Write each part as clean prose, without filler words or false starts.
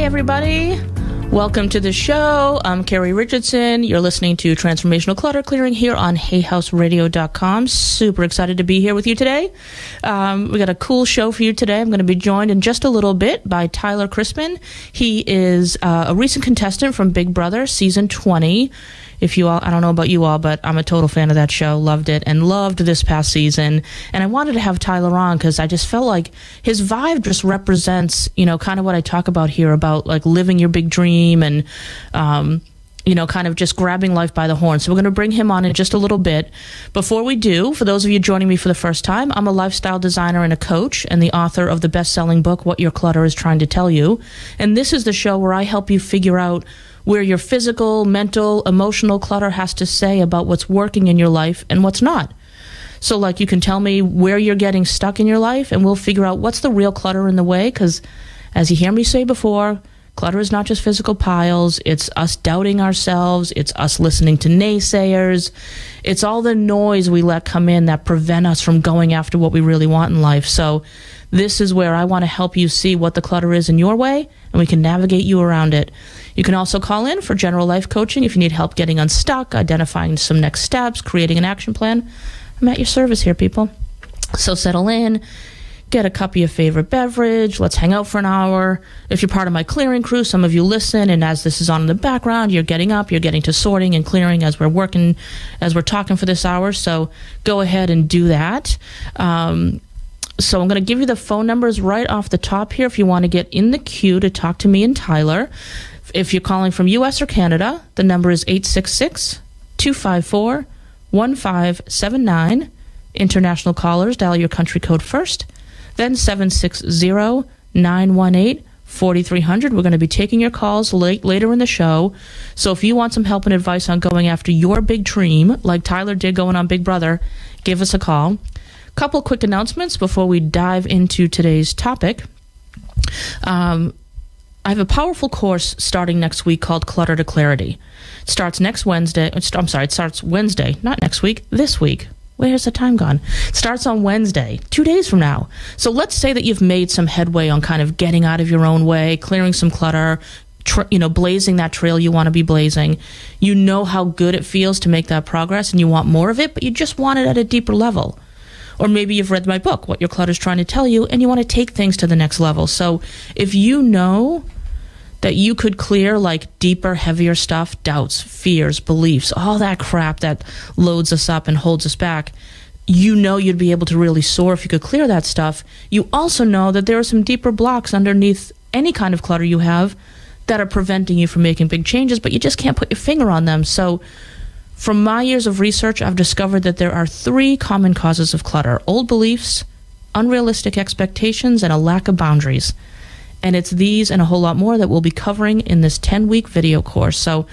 everybody. Welcome to the show. I'm Kerri Richardson. You're listening to Transformational Clutter Clearing here on HayHouseRadio.com. Super excited to be here with you today. We got a cool show for you today. I'm going to be joined in just a little bit by Tyler Crispen. He is a recent contestant from Big Brother Season 20. If you all, I don't know about you all, but I'm a total fan of that show. Loved it and loved this past season. And I wanted to have Tyler on because I just felt like his vibe just represents, kind of what I talk about here about like living your big dream and, kind of just grabbing life by the horn. So we're going to bring him on in just a little bit. Before we do, for those of you joining me for the first time, I'm a lifestyle designer and a coach and the author of the best-selling book, What Your Clutter is Trying to Tell You. And this is the show where I help you figure out where your physical, mental, emotional clutter has to say about what's working in your life and what's not. So like you can tell me where you're getting stuck in your life and we'll figure out what's the real clutter in the way, because as you hear me say before, clutter is not just physical piles. It's us doubting ourselves. It's us listening to naysayers. It's all the noise we let come in that prevent us from going after what we really want in life. So this is where I want to help you see what the clutter is in your way, and we can navigate you around it. You can also call in for general life coaching if you need help getting unstuck, identifying some next steps, creating an action plan. I'm at your service here, people. So settle in, get a cup of your favorite beverage, let's hang out for an hour. If you're part of my clearing crew, some of you listen, and as this is on in the background, you're getting up, you're getting to sorting and clearing as we're working, as we're talking for this hour. So go ahead and do that. So I'm going to give you the phone numbers right off the top here if you want to get in the queue to talk to me and Tyler. If you're calling from U.S. or Canada, the number is 866-254-1579. International callers, dial your country code first, then 760-918-4300. We're going to be taking your calls later in the show. So if you want some help and advice on going after your big dream, like Tyler did going on Big Brother, give us a call. Couple quick announcements before we dive into today's topic. I have a powerful course starting next week called Clutter to Clarity. It starts next Wednesday. It starts Wednesday, not next week, this week. Where's the time gone? It starts on Wednesday, 2 days from now. So let's say that you've made some headway on kind of getting out of your own way, clearing some clutter, blazing that trail you want to be blazing. You know how good it feels to make that progress and you want more of it, but you just want it at a deeper level. Or maybe you've read my book, What Your Clutter is Trying to Tell You, and you want to take things to the next level. So if you know that you could clear like deeper, heavier stuff, doubts, fears, beliefs, all that crap that loads us up and holds us back, you'd be able to really soar if you could clear that stuff. You also know that there are some deeper blocks underneath any kind of clutter you have that are preventing you from making big changes, but you just can't put your finger on them. So from my years of research, I've discovered that there are 3 common causes of clutter: old beliefs, unrealistic expectations, and a lack of boundaries. And it's these and a whole lot more that we'll be covering in this 10-week video course. So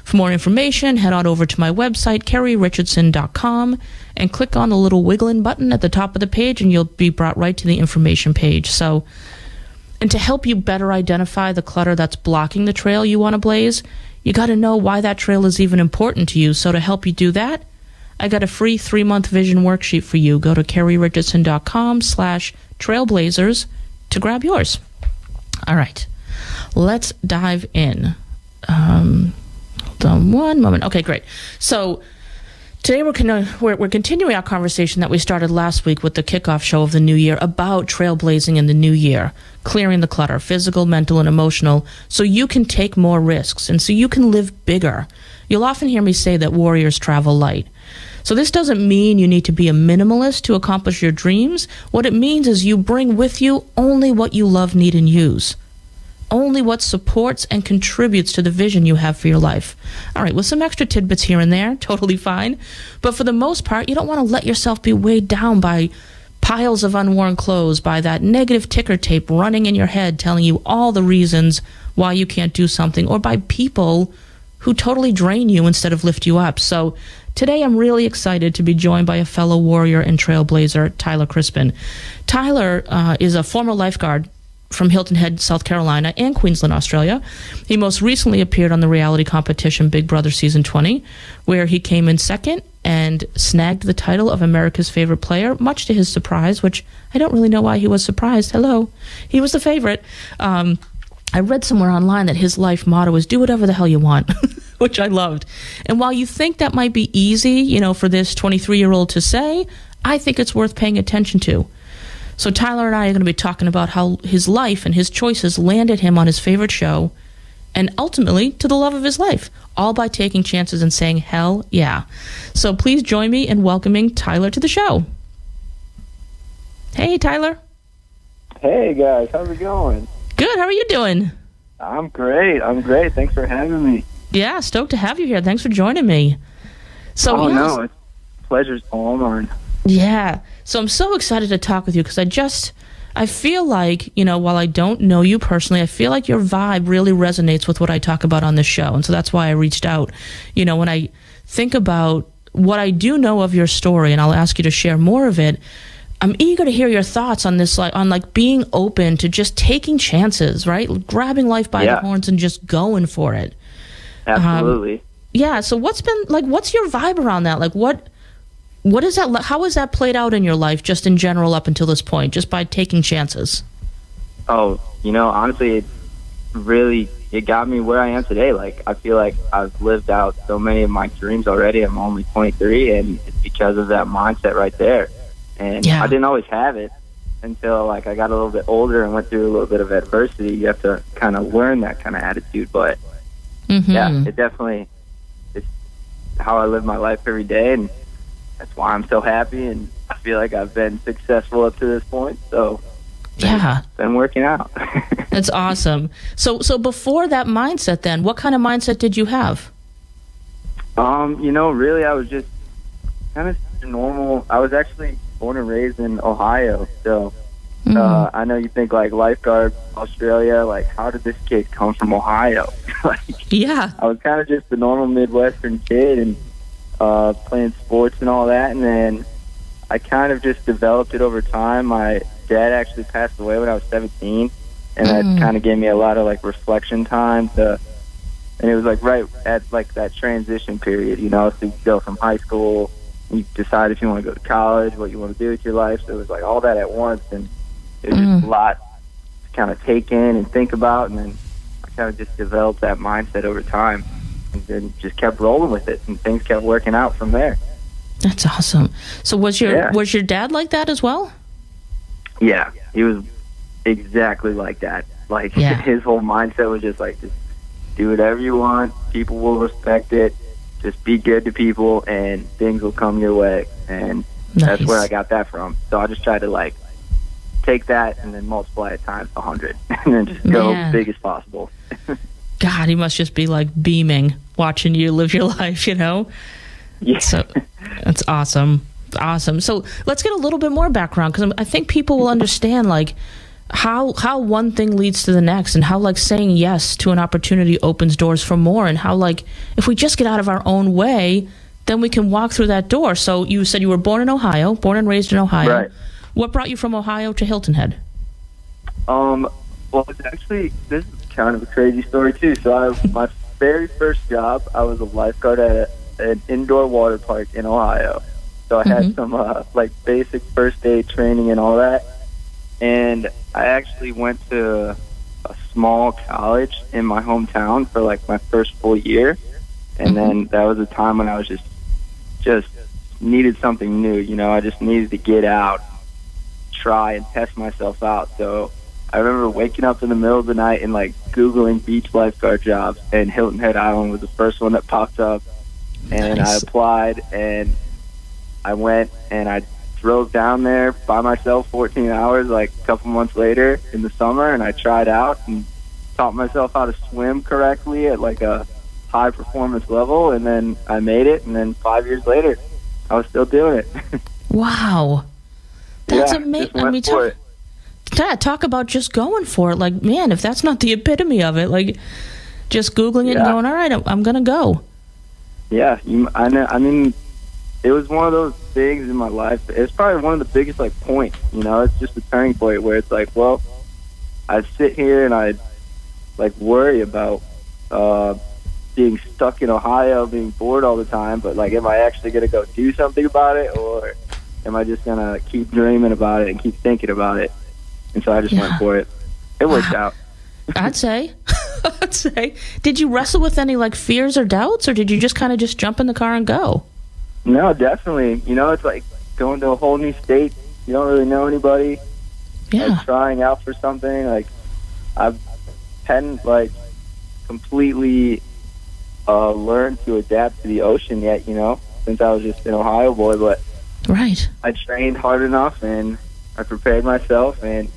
for more information, head on over to my website, KerriRichardson.com, and click on the little wiggling button at the top of the page, and you'll be brought right to the information page. So, and to help you better identify the clutter that's blocking the trail you want to blaze, you got to know why that trail is even important to you. So to help you do that, I got a free 3-month vision worksheet for you. Go to KerriRichardson.com/trailblazers to grab yours. All right, let's dive in. Hold on one moment. Okay, great. So today we're continuing our conversation that we started last week with the kickoff show of the new year about trailblazing in the new year, clearing the clutter, physical, mental, and emotional, so you can take more risks and so you can live bigger. You'll often hear me say that warriors travel light. So this doesn't mean you need to be a minimalist to accomplish your dreams. What it means is you bring with you only what you love, need, and use. Only what supports and contributes to the vision you have for your life. All right, with some extra tidbits here and there, totally fine. But for the most part, you don't want to let yourself be weighed down by piles of unworn clothes, by that negative ticker tape running in your head telling you all the reasons why you can't do something, or by people who totally drain you instead of lift you up. So today I'm really excited to be joined by a fellow warrior and trailblazer, Tyler Crispen. Tyler is a former lifeguard from Hilton Head, South Carolina, and Queensland, Australia. He most recently appeared on the reality competition Big Brother Season 20, where he came in second and snagged the title of America's favorite player, much to his surprise, which I don't really know why he was surprised. Hello. He was the favorite. I read somewhere online that his life motto is do whatever the hell you want, which I loved. And while you think that might be easy, for this 23-year-old to say, I think it's worth paying attention to. So Tyler and I are going to be talking about how his life and his choices landed him on his favorite show and ultimately to the love of his life, all by taking chances and saying, hell yeah. So please join me in welcoming Tyler to the show. Hey, Tyler. Hey, guys. How's it going? Good. How are you doing? I'm great. Thanks for having me. Yeah, stoked to have you here. Thanks for joining me. So, no, it's pleasure's all mine. Yeah. So I'm so excited to talk with you because I feel like, while I don't know you personally, I feel like your vibe really resonates with what I talk about on this show. And so that's why I reached out. When I think about what I do know of your story, and I'll ask you to share more of it, I'm eager to hear your thoughts on this, on being open to just taking chances, right? Grabbing life by the horns and just going for it. Absolutely. So what's your vibe around that? What is that? How has that played out in your life, just in general, up until this point, just by taking chances? Oh, honestly, it got me where I am today. I feel like I've lived out so many of my dreams already. I'm only 23, and it's because of that mindset right there. And I didn't always have it until I got a little bit older and went through a little bit of adversity. You have to kind of learn that kind of attitude. But it definitely is how I live my life every day, and that's why I'm so happy. And I feel like I've been successful up to this point. So it's been working out. That's awesome. So before that mindset, then, what kind of mindset did you have? Really, I was just kind of normal. I was actually born and raised in Ohio, so I know you think lifeguard, Australia, how did this kid come from Ohio? I was kind of just a normal Midwestern kid and playing sports and all that, and then I kind of just developed it over time. My dad actually passed away when I was 17, and that kind of gave me a lot of reflection time and it was right at that transition period, so you go from high school, you decide if you want to go to college, what you want to do with your life. So it was all that at once, and it was just a lot to kind of take in and think about, and then I kind of just developed that mindset over time and then just kept rolling with it, and things kept working out from there. That's awesome. So was your dad like that as well? Yeah, he was exactly like that. His whole mindset was just just do whatever you want, people will respect it. Just be good to people, and things will come your way. And that's where I got that from. So I just tried to, take that and then multiply it times 100 and then just go big as possible. God, he must just be, beaming watching you live your life, Yeah. So that's awesome. Awesome. So let's get a little bit more background, because I think people will understand, how one thing leads to the next, and how saying yes to an opportunity opens doors for more, and how if we just get out of our own way, then we can walk through that door. So you said you were born and raised in Ohio. Right. What brought you from Ohio to Hilton Head? Well, it's actually, this is kind of a crazy story too. So my very first job, I was a lifeguard at an indoor water park in Ohio. So I had some basic first aid training and all that. And I actually went to a small college in my hometown for my first full year. And then that was a time when I was just needed something new. I just needed to get out, try and test myself out. So I remember waking up in the middle of the night and Googling beach lifeguard jobs, and Hilton Head Island was the first one that popped up. And I applied, and I went, and I drove down there by myself 14 hours a couple months later in the summer, and I tried out and taught myself how to swim correctly at a high performance level, and then I made it, and then 5 years later I was still doing it. Wow. That's amazing. Talk about just going for it. Man, if that's not the epitome of it, just Googling it and going, all right, I'm going to go. Yeah, I know. I mean, it was one of those things in my life. It's probably one of the biggest points. It's just a turning point where it's well, I sit here and I worry about being stuck in Ohio, being bored all the time. But am I actually gonna go do something about it, or am I just gonna keep dreaming about it and keep thinking about it? And so I just went for it. It worked out. I'd say. I'd say. Did you wrestle with any like fears or doubts, or did you just kind of just jump in the car and go? No, definitely. You know, it's like going to a whole new state. You don't really know anybody. Yeah. Like trying out for something. Like I hadn't like completely learned to adapt to the ocean yet. You know, since I was just an Ohio boy, but right. I trained hard enough and I prepared myself and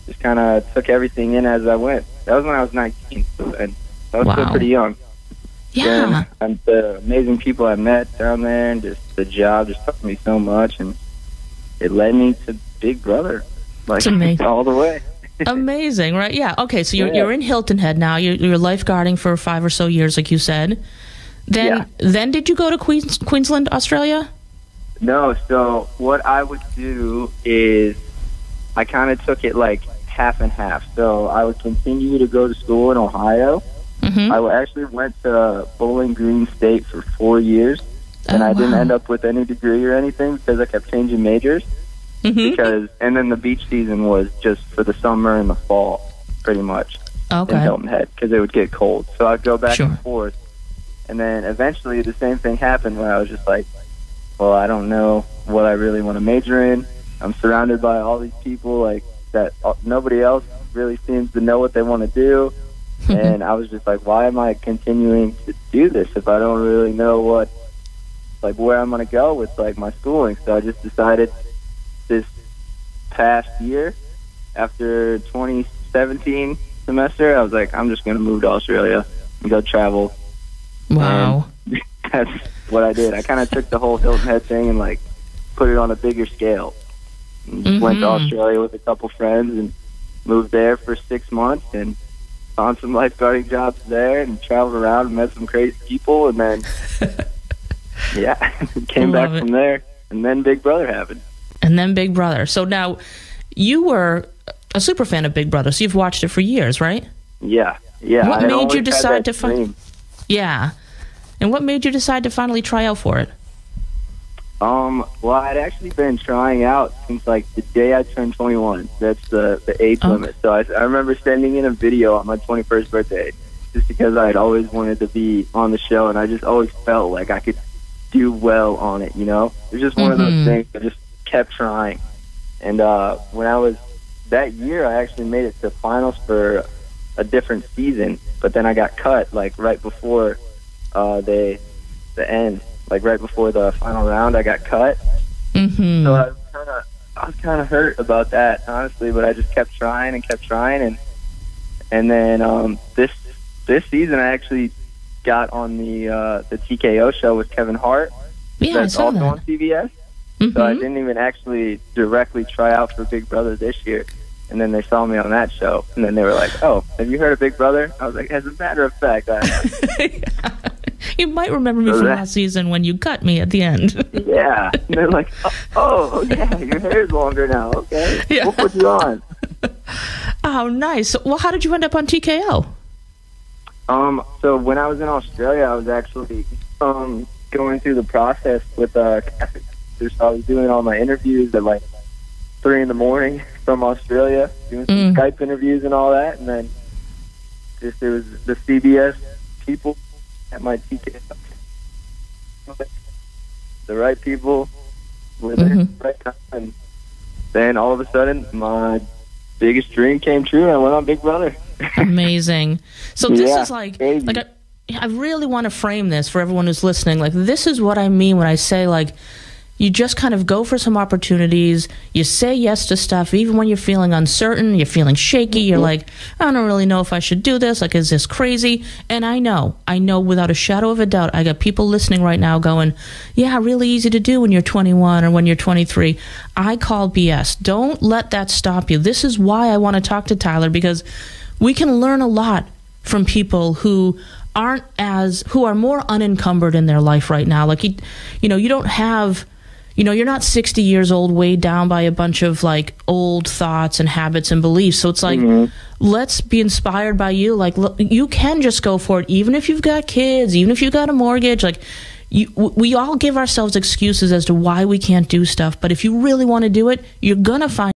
just kind of took everything in as I went. That was when I was 19, and I was still pretty young. Yeah. And the amazing people I met down there, and just the job just taught me so much, and it led me to Big Brother, like all the way. Amazing, right? Yeah. Okay, so you're in Hilton Head now. You're lifeguarding for 5 or so years, like you said. Then did you go to Queensland, Australia? No. So what I would do is I kind of took it like half and half. So I would continue to go to school in Ohio. Mm-hmm. I actually went to Bowling Green State for 4 years, and I didn't end up with any degree or anything because I kept changing majors. Mm-hmm. And then the beach season was just for the summer and the fall, pretty much, in Hilton Head, because it would get cold. So I'd go back and forth. And then eventually the same thing happened where I was just like, well, I don't know what I really want to major in. I'm surrounded by all these people like that. Nobody else really seems to know what they want to do. And I was just like, why am I continuing to do this if I don't really know where I'm going to go with like my schooling? So I just decided this past year, after 2017 semester, I was like, I'm just going to move to Australia and go travel. Wow. And that's what I did. I kind of took the whole Hilton Head thing and like put it on a bigger scale. And went to Australia with a couple friends and moved there for 6 months and found some lifeguarding jobs there and traveled around and met some crazy people, and then came back from there, and then Big Brother happened. And then Big Brother. So now you were a super fan of Big Brother, so you've watched it for years, right? Yeah. What made you decide to and what made you decide to finally try out for it? Well, I'd actually been trying out since like the day I turned 21. That's the age limit. So I remember sending in a video on my 21st birthday just because I'd always wanted to be on the show, and I just always felt like I could do well on it, you know? It was just one of those things. I just kept trying. And when I was that year, I actually made it to finals for a different season, but then I got cut like right before the end. Like right before the final round, I got cut. Mm-hmm. So I was kind of hurt about that, honestly. But I just kept trying, and then this season I actually got on the TKO show with Kevin Hart. Yeah, that's I saw also that. on CBS. Mm-hmm. So I didn't even actually directly try out for Big Brother this year. And then they saw me on that show, and then they were like, "Oh, have you heard of Big Brother?" I was like, "As a matter of fact, I have." You might remember me from last season when you cut me at the end. Yeah. And they're like, oh, yeah, your hair's longer now. Okay. Yeah. We'll put you on. Oh, nice. Well, how did you end up on TKO? So when I was in Australia, I was actually going through the process with Catholic. So I was doing all my interviews at like 3 a.m. from Australia, doing some Skype interviews and all that. And then it was the CBS people at my TKO. The right people were there at the right time, and then all of a sudden my biggest dream came true and I went on Big Brother. Amazing. So this is like I really want to frame this for everyone who's listening. Like, this is what I mean when I say, like, you just kind of go for some opportunities. You say yes to stuff, even when you're feeling uncertain, you're feeling shaky. You're like, I don't really know if I should do this. Like, is this crazy? And I know without a shadow of a doubt, I got people listening right now going, yeah, really easy to do when you're 21 or when you're 23. I call BS. Don't let that stop you. This is why I want to talk to Tyler, because we can learn a lot from people who are more unencumbered in their life right now. Like, you don't have... you're not 60 years old, weighed down by a bunch of like old thoughts and habits and beliefs. So it's like, let's be inspired by you. Like, look, you can just go for it, even if you've got kids, even if you've got a mortgage. Like, we all give ourselves excuses as to why we can't do stuff. But if you really want to do it, you're gonna find